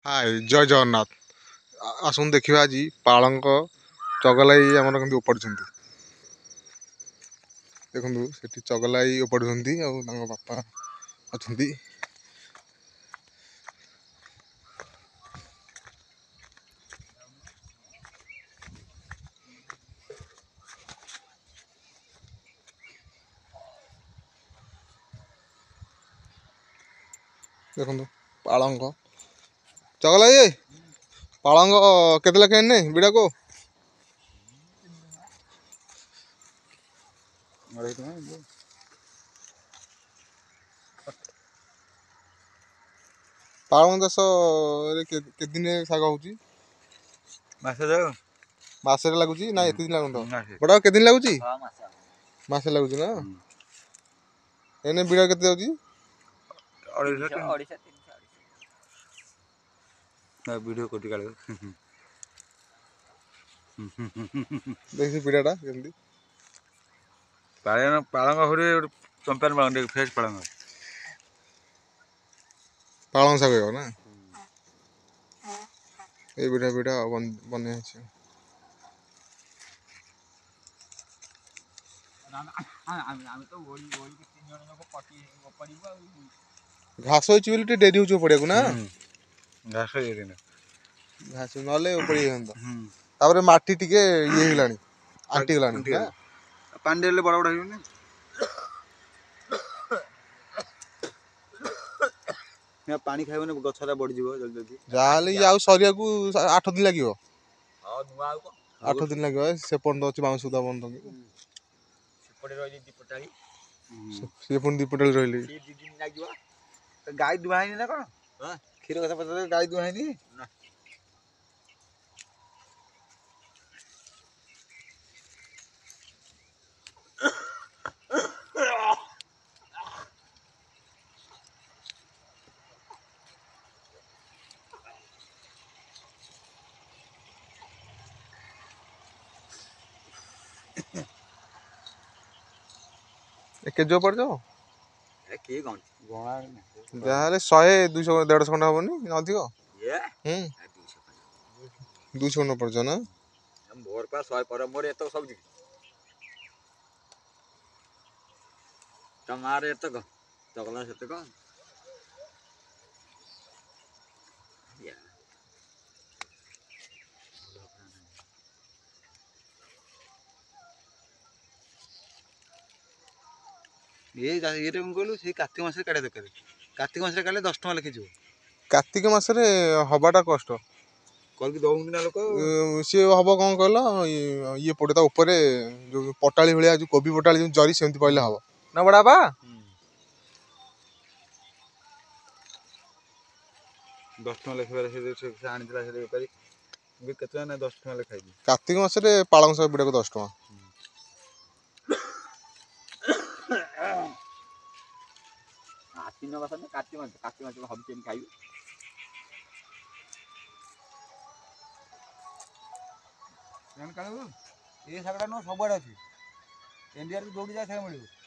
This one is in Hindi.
हाय जय जगन्नाथ। आसुन देखा आज पालंक चगलाई आमर केमती उपाड़ुंट देखु से चगलाई उपाड़ुंट बापा अच्छा देखु पालंक चगलाई पालंक केते लेखे ने बिड़ा को पालंक चाष के दिन शाग हो मसरे लगुच ना एत दिन लगुन बड़ा के दिन लगुच मसे लगुच ना एने बिड़ा के वीडियो कोटी काले देखी पिड़ाटा केमती पालंग हुए चंपान पालंग फ्रेश पालंग पालंग शाग ना ये बिड़ा बिड़ा बने घास हो डेरी हो पड़िया ना घास घास ना उपड़ी तापर माटी टिके ये होलानी आंटी गलानी ना पानी देले बड़ा बड़ा हो पानी खाइबने गछटा बढ़ जीव जल्दी जल्दी जहाँ ये सरिया को 8 दिन लगे 8 दिन लगे से पंड अच्छी बाउंस सुधा बंद से पुणी दीपटाली रही गाई दुहाईनी ना कौन क्षीर कथा पचार गाई दुहाईनी केज पड़ जाओ किए जहाँ 100 200 150 खंड हेनी अधिक 200 खंड पड़ जाओ ना मोर पा 100 पर मोर एत सब तमारे एत चगला से ये कहलु से कार्तिक मास काटे दरकार कार्तिक मास काटे 10 टका लिखि कार्तिक मासरे हवाटा कष्ट कल की दौन ना लोक सी हम कौन कहल ये पड़े ऊपर जो पटाली भाया जो कोबी पटाली जो जरी सेमती पड़े हम ना बड़ा बा 10 टका लिखे से आनी से बेपारी केते ना 10 टका लिखाई कार्तिक मासरे पालंग शाग बिड़ा को 10 टका आसीन मास ना कार्तिक मास हम केम खाइबे जान कालू ये सगड़ा नो सबड़ अछि इंडिया रे जोडी जा थाय मिलियो